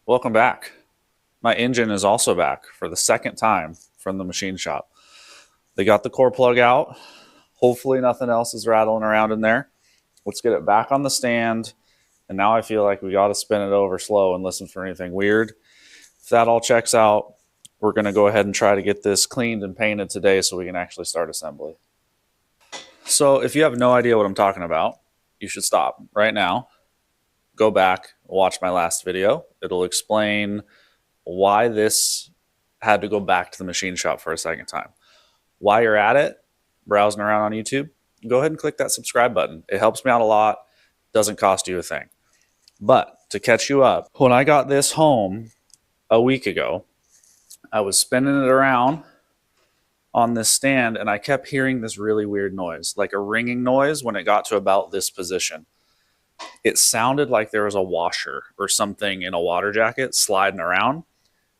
Welcome back. My engine is also back for the second time from the machine shop. They got the core plug out. Hopefully nothing else is rattling around in there. Let's get it back on the stand. And now I feel like we got to spin it over slow and listen for anything weird. If that all checks out, we're going to go ahead and try to get this cleaned and painted today so we can actually start assembly. So if you have no idea what I'm talking about, you should stop right now. Go back, watch my last video. It'll explain why this had to go back to the machine shop for a second time. While you're at it, browsing around on YouTube, go ahead and click that subscribe button. It helps me out a lot. Doesn't cost you a thing. But to catch you up, when I got this home a week ago, I was spinning it around on this stand and I kept hearing this really weird noise, like a ringing noise when it got to about this position. It sounded like there was a washer or something in a water jacket sliding around.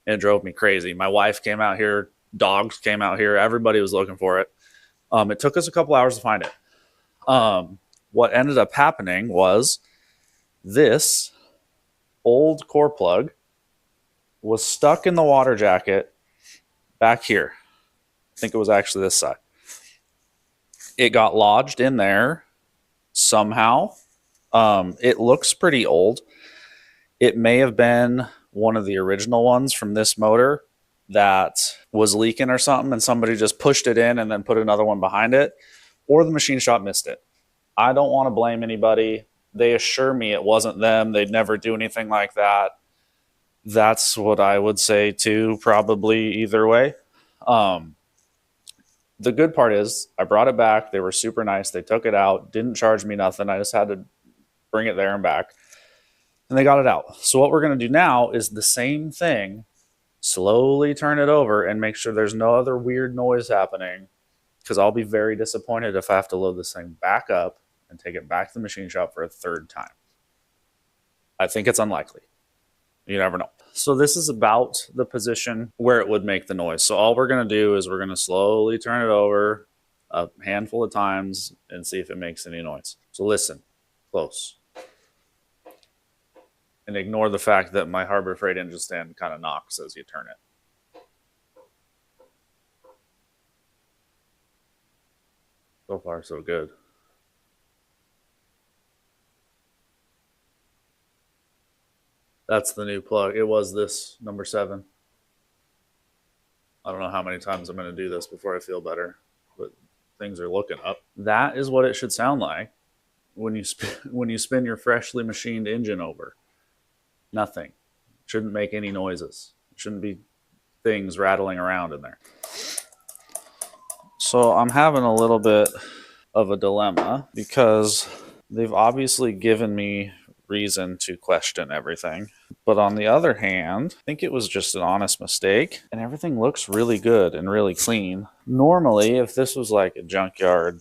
It drove me crazy. My wife came out here, dogs came out here, everybody was looking for it. It took us a couple hours to find it. What ended up happening was this old core plug was stuck in the water jacket back here. I think it was actually this side. It got lodged in there somehow. It looks pretty old. It may have been one of the original ones from this motor that was leaking or something, and somebody just pushed it in and then put another one behind it, or the machine shop missed it. I don't want to blame anybody. They assure me it wasn't them. They'd never do anything like that. That's what I would say too, probably either way. The good part is I brought it back. They were super nice. They took it out, didn't charge me nothing. I just had to bring it there and back. And they got it out. So what we're going to do now is the same thing, slowly turn it over and make sure there's no other weird noise happening, because I'll be very disappointed if I have to load this thing back up and take it back to the machine shop for a third time. I think it's unlikely. You never know. So this is about the position where it would make the noise. So all we're going to do is we're going to slowly turn it over a handful of times and see if it makes any noise. So listen close. And ignore the fact that my Harbor Freight engine stand kind of knocks as you turn it. So far, so good. That's the new plug. It was this number 7. I don't know how many times I'm going to do this before I feel better, but things are looking up. That is what it should sound like when you spin your freshly machined engine over. Nothing. Shouldn't make any noises. Shouldn't be things rattling around in there. So I'm having a little bit of a dilemma because they've obviously given me reason to question everything. But on the other hand, I think it was just an honest mistake and everything looks really good and really clean. Normally, if this was like a junkyard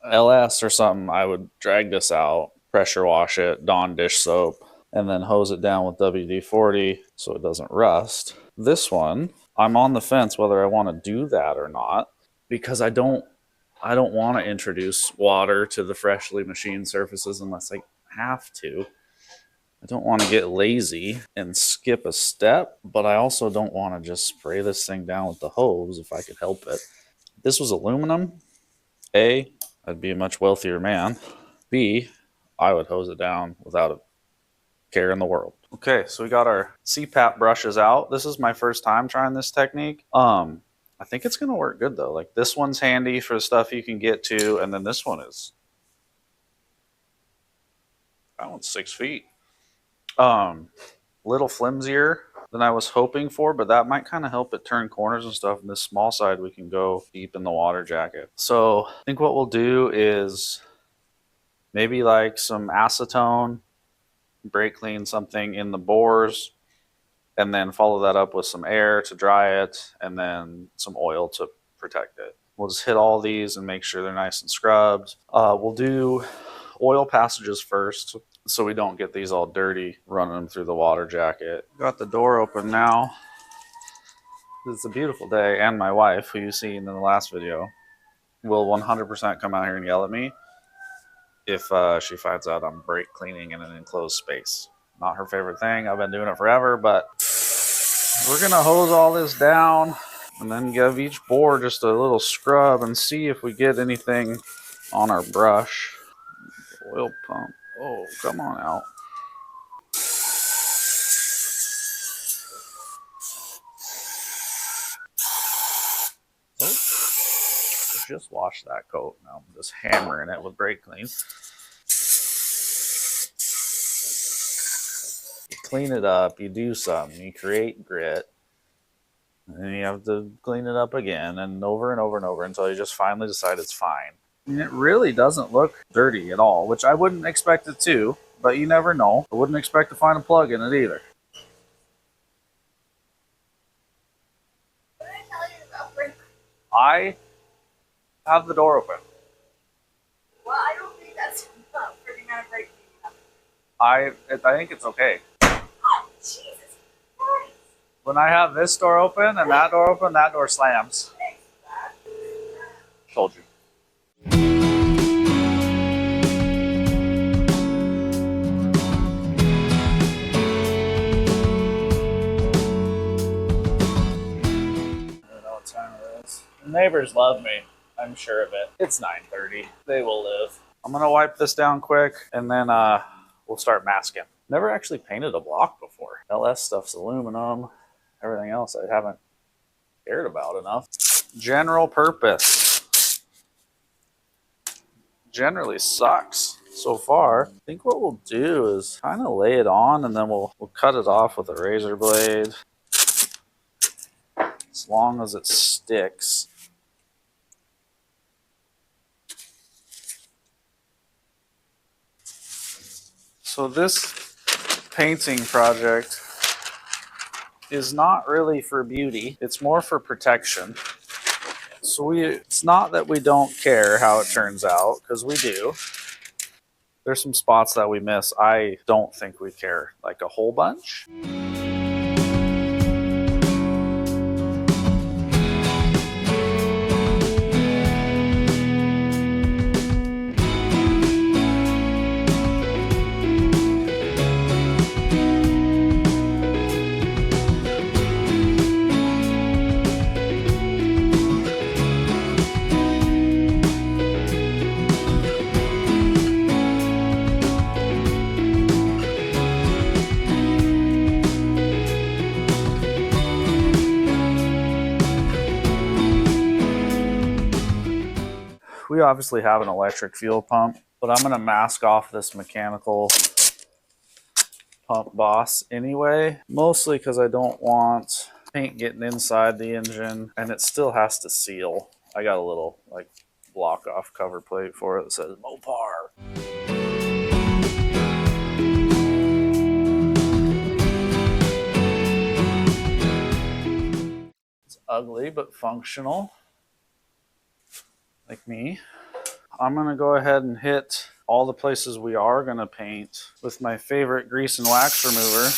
LS or something, I would drag this out, pressure wash it, Dawn dish soap, and then hose it down with WD-40 so it doesn't rust. This one, I'm on the fence whether I want to do that or not, because I don't want to introduce water to the freshly machined surfaces unless I have to. I don't want to get lazy and skip a step, but I also don't want to just spray this thing down with the hose if I could help it. If this was aluminum, A, I'd be a much wealthier man. B, I would hose it down without a care in the world. Okay, so we got our CPAP brushes out. This is my first time trying this technique. I think it's going to work good though. Like this one's handy for stuff you can get to, and then this one is, that one's 6 feet. Little flimsier than I was hoping for, but that might kind of help it turn corners and stuff. And this small side, we can go deep in the water jacket. So I think what we'll do is maybe like some acetone, brake clean something in the bores, and then follow that up with some air to dry it, and then some oil to protect it. We'll just hit all these and make sure they're nice and scrubbed. We'll do oil passages first so we don't get these all dirty running them through the water jacket. Got the door open now. It's a beautiful day, and my wife, who you've seen in the last video, will 100% come out here and yell at me if she finds out I'm brake cleaning in an enclosed space. Not her favorite thing. I've been doing it forever, but we're gonna hose all this down and then give each bore just a little scrub and see if we get anything on our brush. Oil pump. Oh, come on out. Oh, just washed that coat. Now I'm just hammering it with brake clean. You clean it up, you do something, you create grit, and then you have to clean it up again and over and over and over until you just finally decide it's fine. And it really doesn't look dirty at all, which I wouldn't expect it to, but you never know. I wouldn't expect to find a plug in it either. What did I tell you about brake? I have the door open. Well, I don't think that's enough for the amount of brake you have. I think it's okay. Oh, Jesus Christ. When I have this door open and that door open, that door slams. Thanks for that. Told you. The neighbors love me. I'm sure of it. It's 9:30. They will live. I'm gonna wipe this down quick and then we'll start masking. Never actually painted a block before. LS stuff's aluminum. Everything else I haven't cared about enough. General purpose. Generally sucks so far. I think what we'll do is kind of lay it on and then we'll cut it off with a razor blade. As long as it sticks. So this painting project is not really for beauty. It's more for protection. So it's not that we don't care how it turns out, because we do. There's some spots that we miss. I don't think we care like a whole bunch. We obviously have an electric fuel pump, but I'm gonna mask off this mechanical pump boss anyway, mostly because I don't want paint getting inside the engine and it still has to seal. I got a little like block off cover plate for it that says Mopar. It's ugly but functional. Like me. I'm gonna go ahead and hit all the places we are gonna paint with my favorite grease and wax remover,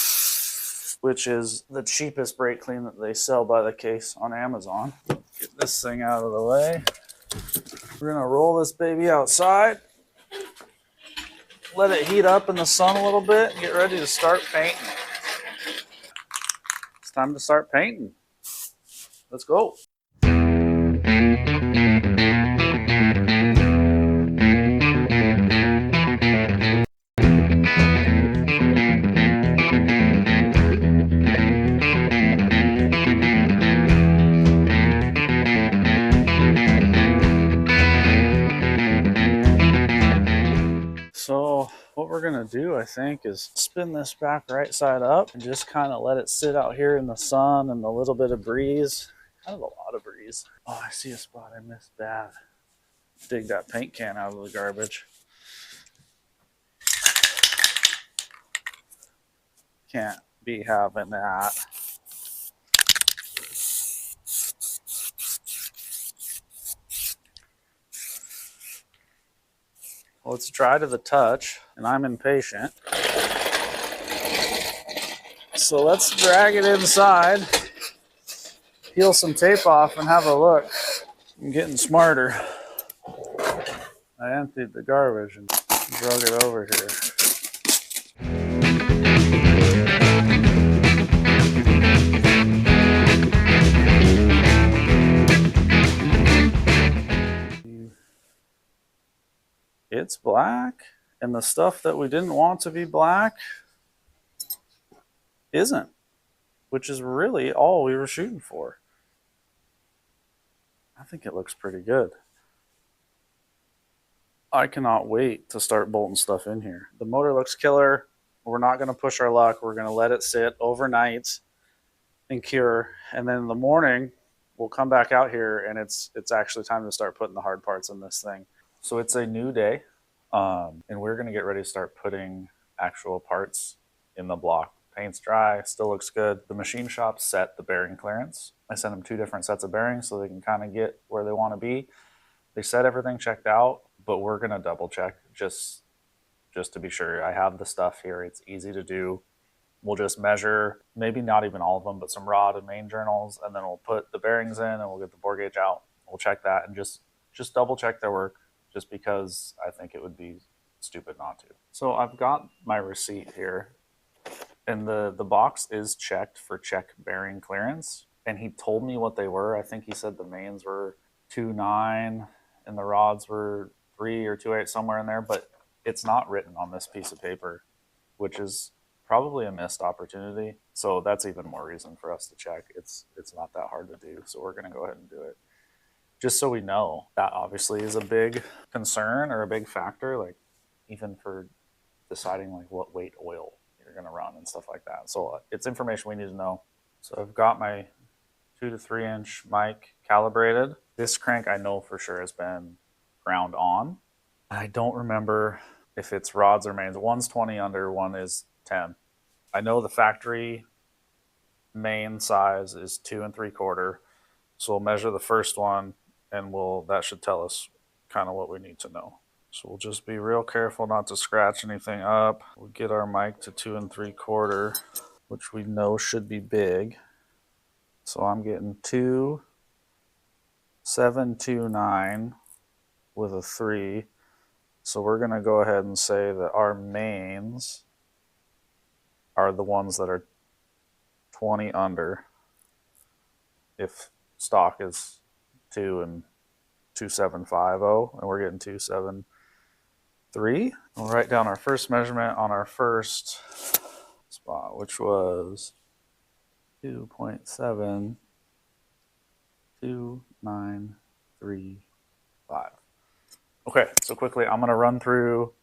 which is the cheapest brake clean that they sell by the case on Amazon. Get this thing out of the way. We're gonna roll this baby outside, let it heat up in the sun a little bit, and get ready to start painting. It's time to start painting. Let's go. So what we're gonna do, I think, is spin this back right side up and just kind of let it sit out here in the sun and a little bit of breeze. Kind of a lot of breeze. Oh, I see a spot I missed bad. Dig that paint can out of the garbage. Can't be having that. Well, it's dry to the touch, and I'm impatient. So let's drag it inside, peel some tape off, and have a look. I'm getting smarter. I emptied the garbage and drug it over here. it's black, and the stuff that we didn't want to be black isn't, which is really all we were shooting for. I think it looks pretty good. I cannot wait to start bolting stuff in here. The motor looks killer. We're not going to push our luck. We're going to let it sit overnight and cure, and then in the morning we'll come back out here, and it's actually time to start putting the hard parts in this thing. So it's a new day, and we're going to get ready to start putting actual parts in the block. Paint's dry, still looks good. The machine shop set the bearing clearance. I sent them 2 different sets of bearings so they can kind of get where they want to be. They said everything checked out, but we're going to double check just to be sure. I have the stuff here. It's easy to do. We'll just measure, maybe not even all of them, but some rod and main journals, and then we'll put the bearings in, and we'll get the bore gauge out. We'll check that and just double check their work, just because I think it would be stupid not to. So I've got my receipt here, and the box is checked for check bearing clearance, and he told me what they were. I think he said the mains were 2.9 and the rods were 3 or 2.8, somewhere in there, but it's not written on this piece of paper, which is probably a missed opportunity. So that's even more reason for us to check. It's not that hard to do, so we're going to go ahead and do it. Just so we know, that obviously is a big concern or a big factor, like even for deciding like what weight oil you're going to run and stuff like that. So it's information we need to know. So I've got my 2 to 3 inch mic calibrated. This crank I know for sure has been ground on. I don't remember if it's rods or mains. One's 20 under, one is 10. I know the factory main size is 2 3/4. So we'll measure the first one, and that should tell us kind of what we need to know. So we'll just be real careful not to scratch anything up. We'll get our mic to 2 3/4, which we know should be big. So I'm getting 2.729 with a 3. So we're going to go ahead and say that our mains are the ones that are 20 under. If stock is 2 and 2.750, and we're getting 2.73. We'll write down our first measurement on our first spot, which was 2.72935. Okay, so quickly I'm going to run through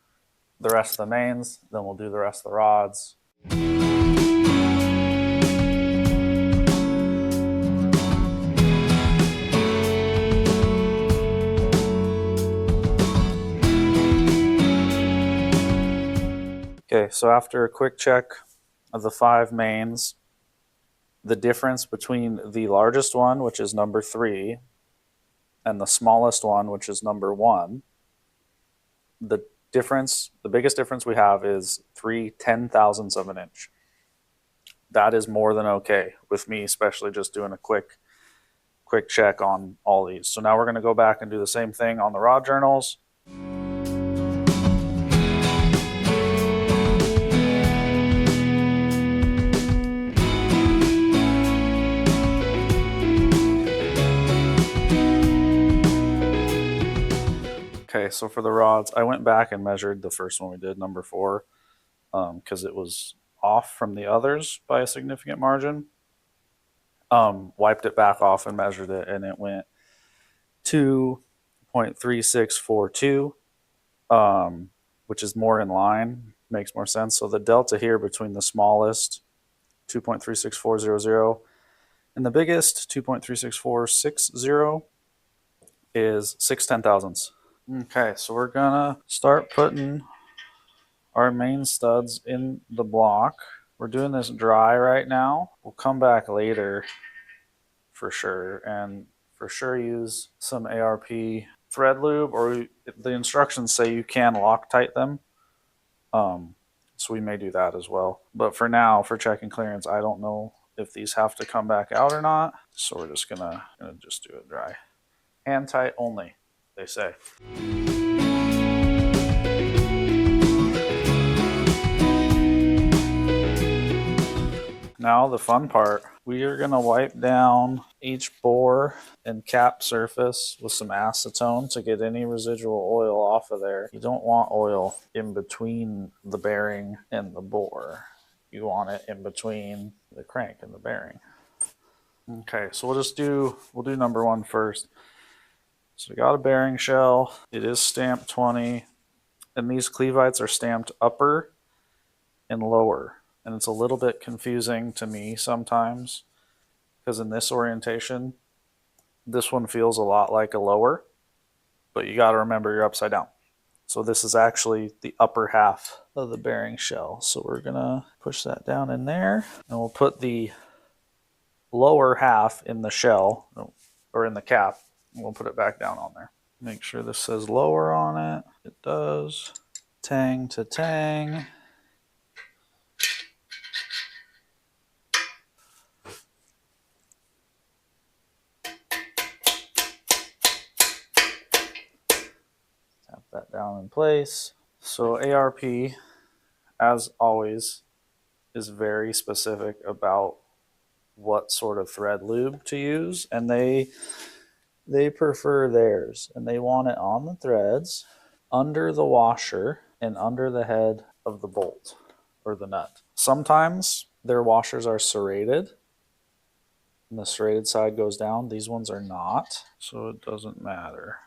the rest of the mains, then we'll do the rest of the rods. Okay, so after a quick check of the 5 mains, the difference between the largest one, which is number 3, and the smallest one, which is number 1, the biggest difference we have is 3/10,000ths of an inch. That is more than okay with me, especially just doing a quick check on all these. So now we're going to go back and do the same thing on the rod journals. Okay, so for the rods, I went back and measured the first one we did, number 4, because it was off from the others by a significant margin. Wiped it back off and measured it, and it went 2.3642, which is more in line, makes more sense. So the delta here between the smallest, 2.36400, and the biggest, 2.36460, is 6/10,000ths. Okay, so we're gonna start putting our main studs in the block. We're doing this dry right now. We'll come back later for sure, and for sure use some ARP thread lube, or the instructions say you can Loctite them. So we may do that as well. But for now, for checking clearance, I don't know if these have to come back out or not. So we're just gonna just do it dry. Hand tight only, they say. Now the fun part, we are going to wipe down each bore and cap surface with some acetone to get any residual oil off of there. You don't want oil in between the bearing and the bore. You want it in between the crank and the bearing. Okay, so we'll do number one first. So we got a bearing shell. It is stamped 20, and these clevites are stamped upper and lower. And it's a little bit confusing to me sometimes because in this orientation, this one feels a lot like a lower, but you got to remember you're upside down. So this is actually the upper half of the bearing shell. So we're going to push that down in there, and we'll put the lower half in the shell or in the cap, and we'll put it back down on there. Make sure this says lower on it. It does. Tang to tang. Tap that down in place. So ARP, as always, is very specific about what sort of thread lube to use, and they prefer theirs, and they want it on the threads, under the washer, and under the head of the bolt or the nut. Sometimes their washers are serrated, and the serrated side goes down. These ones are not, so it doesn't matter.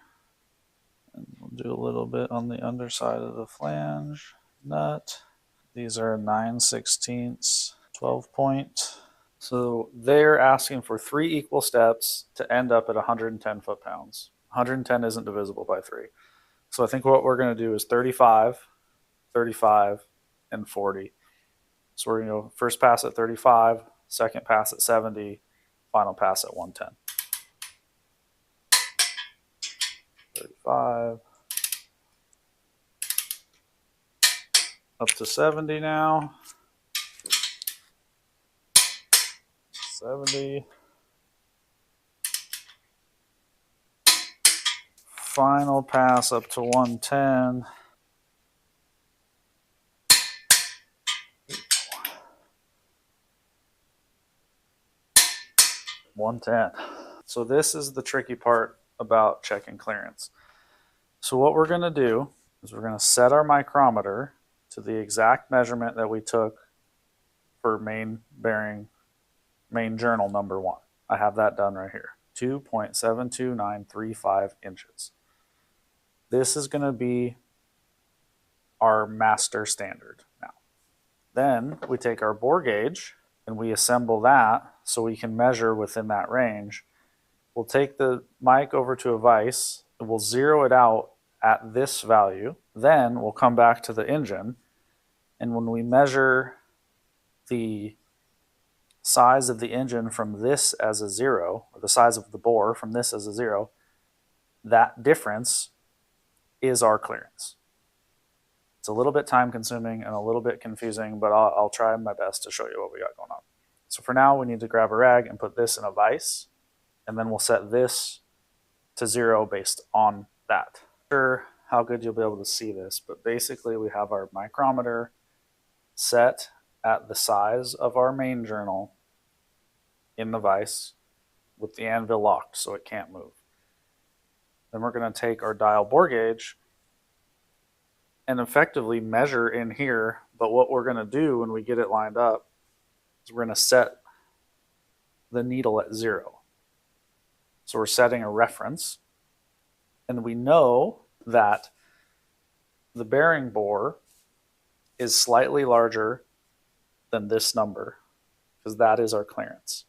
And we'll do a little bit on the underside of the flange nut. These are 9/16 12 point. So they're asking for 3 equal steps to end up at 110 foot-pounds. 110 isn't divisible by 3. So I think what we're going to do is 35, 35, and 40. So we're going to go first pass at 35, second pass at 70, final pass at 110. 35. Up to 70 now. 70. Final pass up to 110. 110. So this is the tricky part about checking clearance. So what we're going to do is we're going to set our micrometer to the exact measurement that we took for main bearing, main journal number 1. I have that done right here. 2.72935 inches. This is going to be our master standard now. Then we take our bore gauge and we assemble that so we can measure within that range. We'll take the mic over to a vise and we'll zero it out at this value. Then we'll come back to the engine, and when we measure the size of the engine from this as a 0, or the size of the bore from this as a 0, that difference is our clearance. It's a little bit time consuming and a little bit confusing, but I'll try my best to show you what we got going on. So for now, we need to grab a rag and put this in a vise, and then we'll set this to 0 based on that. I'm not sure how good you'll be able to see this, but basically we have our micrometer set at the size of our main journal in the vise with the anvil locked so it can't move. Then we're going to take our dial bore gauge and effectively measure in here, but what we're going to do when we get it lined up is we're going to set the needle at 0. So we're setting a reference, and we know that the bearing bore is slightly larger than this number because that is our clearance.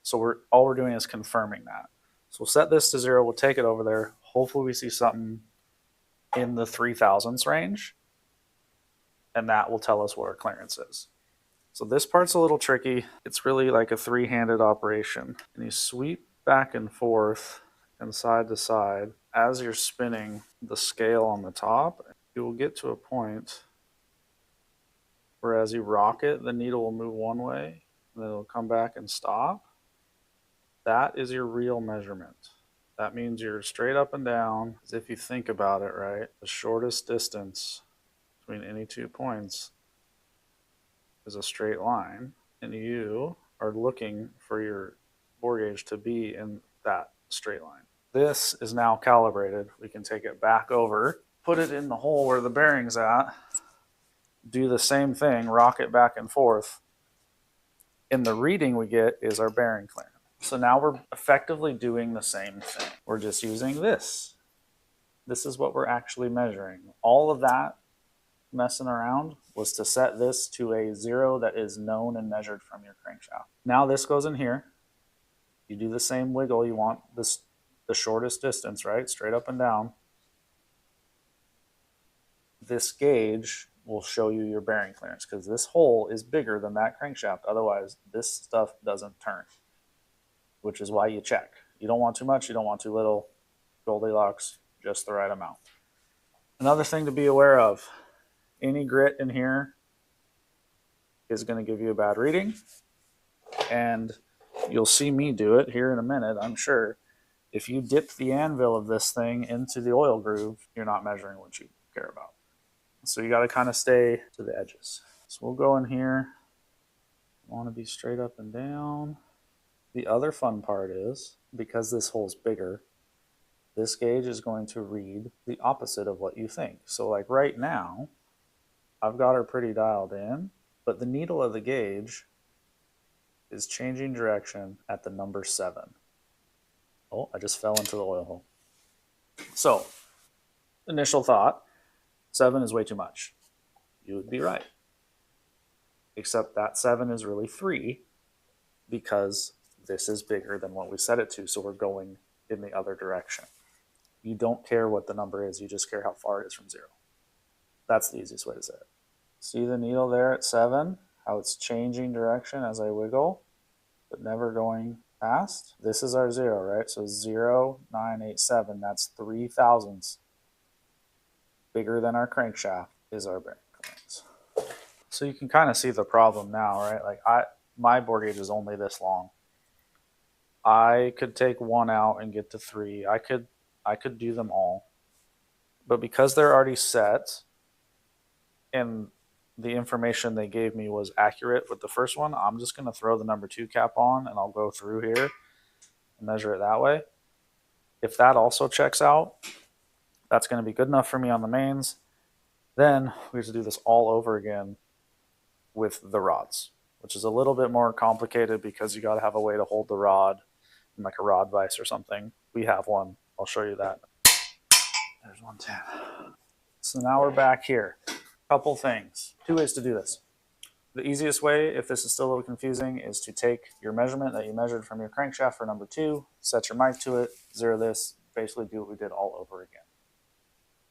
So all we're doing is confirming that. So we'll set this to 0, we'll take it over there. Hopefully we see something in the 3000s range, and that will tell us what our clearance is. So this part's a little tricky. It's really like a 3-handed operation. And you sweep back and forth and side to side as you're spinning the scale on the top. You will get to a point where as you rock it, the needle will move one way, and then it'll come back and stop. That is your real measurement. That means you're straight up and down, as if you think about it, right? The shortest distance between any 2 points is a straight line. and you are looking for your bore gauge to be in that straight line. This is now calibrated. We can take it back over, put it in the hole where the bearing's at, do the same thing, rock it back and forth, and the reading we get is our bearing clearance. So now we're effectively doing the same thing. We're just using this. This is what we're actually measuring. All of that messing around was to set this to a 0 that is known and measured from your crankshaft. Now this goes in here. You do the same wiggle. You want this the shortest distance, right? Straight up and down. This gauge will show you your bearing clearance because this hole is bigger than that crankshaft. Otherwise, this stuff doesn't turn, which is why you check. You don't want too much. You don't want too little. Goldilocks, just the right amount. Another thing to be aware of, any grit in here is going to give you a bad reading. And you'll see me do it here in a minute, I'm sure. If you dip the anvil of this thing into the oil groove, you're not measuring what you care about. So you got to kind of stay to the edges. So we'll go in here. I want to be straight up and down. The other fun part is, because this hole's bigger, this gauge is going to read the opposite of what you think. So like right now, I've got her pretty dialed in, but the needle of the gauge is changing direction at the number 7. Oh, I just fell into the oil hole. So, initial thought, 7 is way too much. You would be right. Except that 7 is really 3 because this is bigger than what we set it to, so we're going in the other direction. You don't care what the number is, you just care how far it is from 0. That's the easiest way to say it. See the needle there at 7? How it's changing direction as I wiggle, but never going past? This is our 0, right? So 0, 9, 8, 7, that's 3 thousandths. Bigger than our crankshaft is our bearing clearance. So you can kind of see the problem now, right? Like my bore gauge is only this long. I could take 1 out and get to 3. I could do them all. But because they're already set and the information they gave me was accurate with the first one, I'm just going to throw the number 2 cap on and I'll go through here and measure it that way. If that also checks out, that's going to be good enough for me on the mains. Then we have to do this all over again with the rods, which is a little bit more complicated because you got to have a way to hold the rod in like a rod vise or something. We have one. I'll show you that. There's 110. So now we're back here. Couple things. 2 ways to do this. The easiest way, if this is still a little confusing, is to take your measurement that you measured from your crankshaft for number 2, set your mic to it, 0 this, basically do what we did all over again.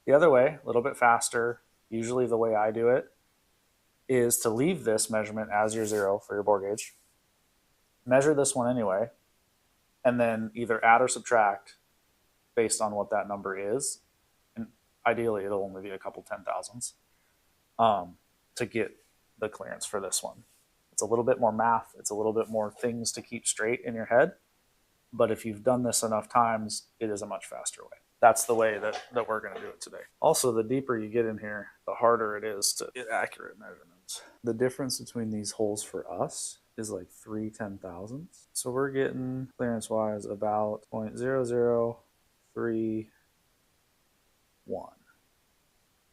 The other way, a little bit faster, usually the way I do it, is to leave this measurement as your 0 for your bore gauge, measure this one anyway, and then either add or subtract based on what that number is. And ideally, it'll only be a couple 10 thousandths to get the clearance for this one. It's a little bit more math. It's a little bit more things to keep straight in your head. But if you've done this enough times, it is a much faster way. That's the way that we're going to do it today. Also, the deeper you get in here, the harder it is to get accurate measurements. The difference between these holes for us is like 3 10,000ths. So we're getting clearance-wise about 0.0031.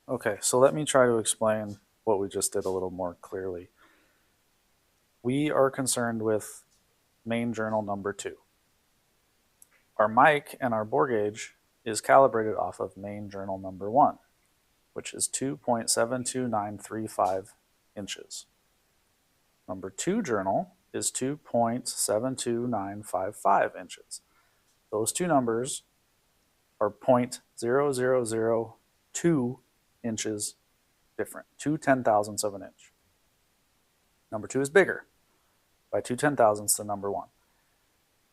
Okay, so let me try to explain what we just did a little more clearly. We are concerned with main journal number 2. Our mic and our bore gauge is calibrated off of main journal number 1, which is 2.72935 inches. Number 2 journal is 2.72955 inches. Those two numbers are 0.0002 inches different, 2 10,000ths of an inch. Number 2 is bigger by 2 10,000ths than number 1.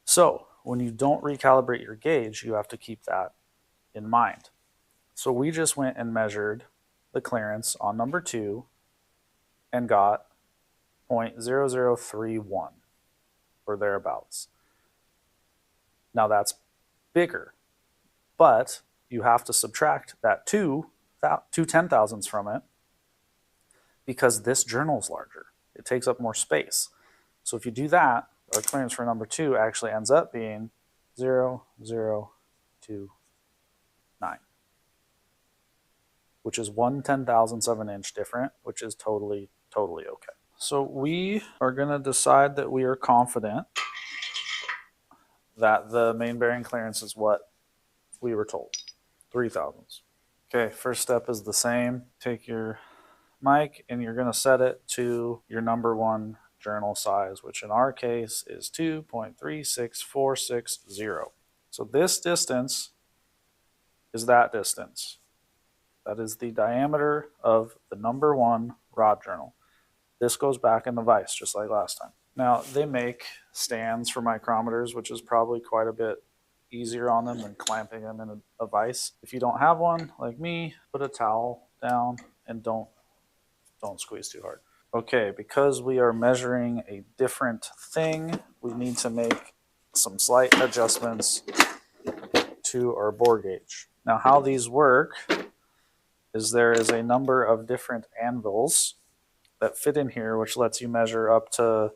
So when you don't recalibrate your gauge, you have to keep that in mind. So we just went and measured the clearance on number 2 and got 0.0031 or thereabouts. Now that's bigger, but you have to subtract that 2 10,000ths from it because this journal is larger. It takes up more space. So if you do that, our clearance for number 2 actually ends up being 0.0029, which is 1/10,000th of an inch different, which is totally okay. So we are going to decide that we are confident that the main bearing clearance is what we were told, 3/1000. Okay, first step is the same. Take your mic and you're going to set it to your number 1 journal size, which in our case is 2.36460. So this distance is that distance. That is the diameter of the number 1 rod journal. This goes back in the vise just like last time. Now they make stands for micrometers, which is probably quite a bit easier on them than clamping them in a vise. If you don't have one, like me, put a towel down and don't squeeze too hard. Okay, because we are measuring a different thing, we need to make some slight adjustments to our bore gauge. Now how these work is there is a number of different anvils that fit in here, which lets you measure up to,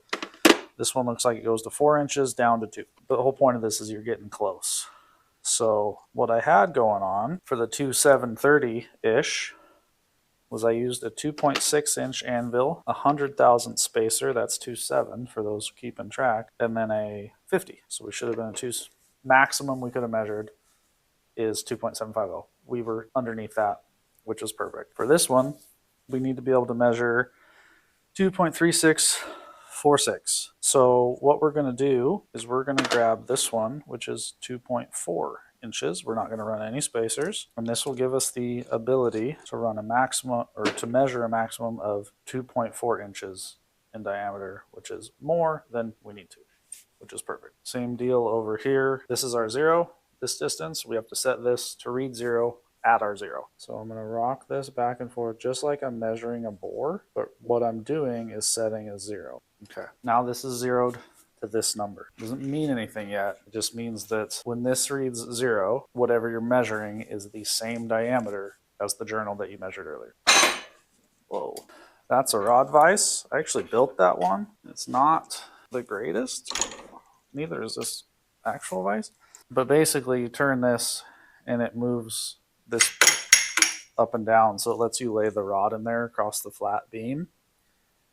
this one looks like it goes to 4 inches down to 2. But the whole point of this is you're getting close. So what I had going on for the 2730-ish was I used a 2.6 inch anvil, a 100,000 spacer, that's 2.7 for those keeping track, and then a 50. So we should have been a 2, maximum we could have measured is 2.750. We were underneath that, which was perfect. For this one, we need to be able to measure 2.3646. So what we're going to do is we're going to grab this one, which is 2.4 inches. We're not going to run any spacers, and this will give us the ability to run a maximum, or to measure a maximum of 2.4 inches in diameter, which is more than we need to, which is perfect. Same deal over here. This is our 0, this distance. We have to set this to read 0 at our 0. So I'm going to rock this back and forth just like I'm measuring a bore, but what I'm doing is setting a 0. Okay, now this is zeroed to this number. Doesn't mean anything yet. It just means that when this reads 0, whatever you're measuring is the same diameter as the journal that you measured earlier. Whoa. That's a rod vise. I actually built that one. It's not the greatest. Neither is this actual vise. But basically you turn this and it moves this up and down, so it lets you lay the rod in there across the flat beam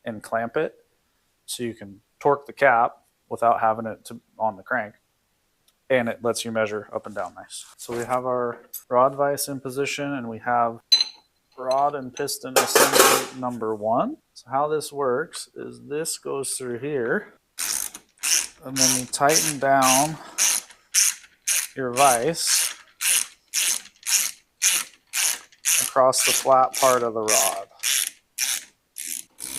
and clamp it, so you can torque the cap without having it on the crank, and it lets you measure up and down nice. So we have our rod vise in position, and we have rod and piston assembly number 1. So how this works is this goes through here, and then you tighten down your vise across the flat part of the rod.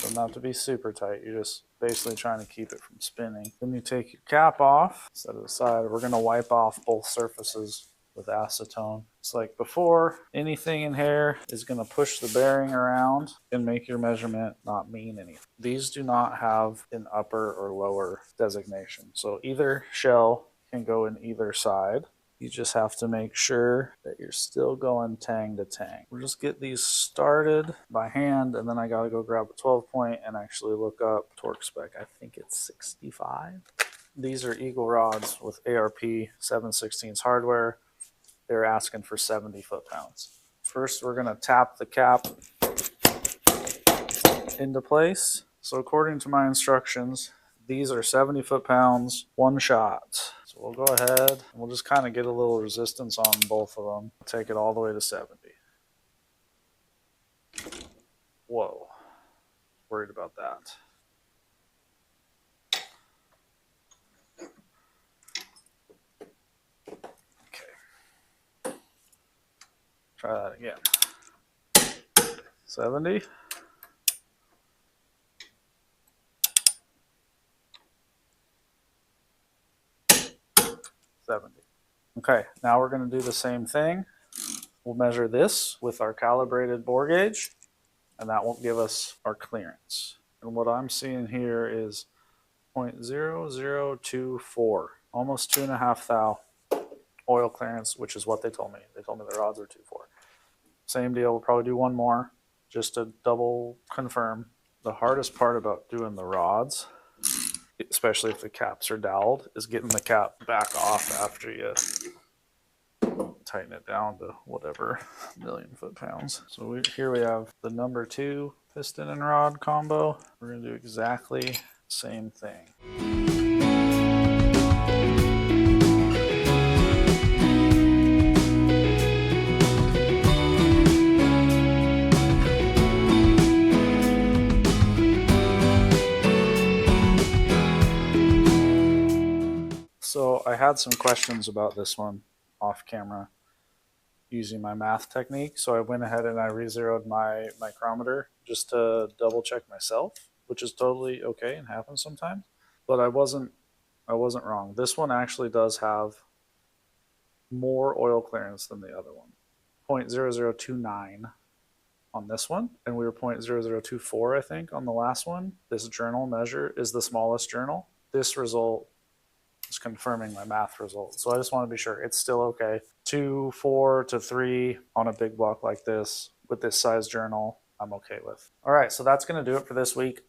Doesn't have to be super tight. You're just basically trying to keep it from spinning. Then you take your cap off, set it aside. We're going to wipe off both surfaces with acetone. It's like before, anything in here is going to push the bearing around and make your measurement not mean anything. These do not have an upper or lower designation. So either shell can go in either side. You just have to make sure that you're still going tang to tang. We'll just get these started by hand, and then I gotta go grab a 12 point and actually look up torque spec. I think it's 65. These are Eagle rods with ARP 7/16 hardware. They're asking for 70 foot-pounds. First, we're gonna tap the cap into place. So according to my instructions, these are 70 foot-pounds, one shot. So we'll go ahead and we'll just kind of get a little resistance on both of them. Take it all the way to 70. Whoa, worried about that. Okay, try that again. 70. 70. Okay, now we're going to do the same thing. We'll measure this with our calibrated bore gauge, and that will give us our clearance. And what I'm seeing here is 0.0024, almost 2.5 thou oil clearance, which is what they told me. They told me the rods are 2.4. Same deal, we'll probably do one more just to double confirm. The hardest part about doing the rods especially if the caps are doweled, is getting the cap back off after you tighten it down to whatever million foot-pounds. So here we have the number 2 piston and rod combo. We're going to do exactly the same thing. So I had some questions about this one off camera using my math technique. So I went ahead and I re-zeroed my micrometer just to double check myself, which is totally okay and happens sometimes. But I wasn't wrong. This one actually does have more oil clearance than the other one. 0.0029 on this one, and we were 0.0024, I think, on the last one. This journal measure is the smallest journal. This result is confirming my math result. So I just want to be sure it's still okay. 2, 4 to 3 on a big block like this with this size journal, I'm okay with. All right, so that's going to do it for this week.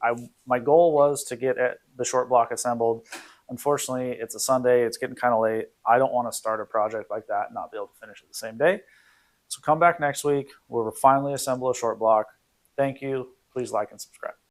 My goal was to get the short block assembled. Unfortunately, it's a Sunday. It's getting kind of late. I don't want to start a project like that and not be able to finish it the same day. So come back next week where we'll finally assemble a short block. Thank you. Please like and subscribe.